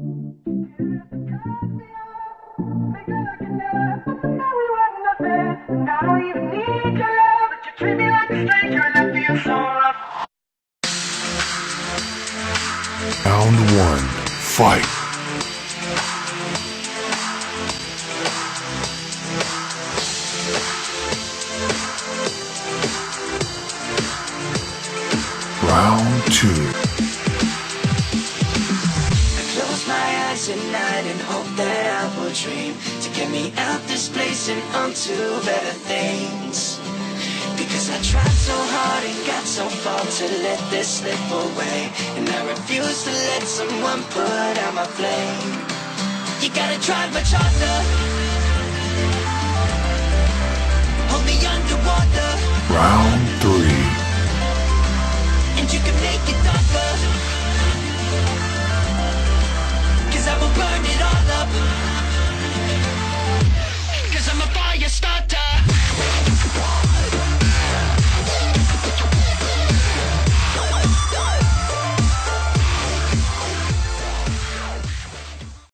I don't even need your love, but you treat me like a stranger and I feel so rough. Round one, fight. Round two. I close my eyes at night and hope that I will dream to get me out this place and onto better things. Because I tried so hard and got so far to let this slip away, and I refuse to let someone put out my flame. You gotta try much harder, hold me underwater. Round three. And you can make it darker.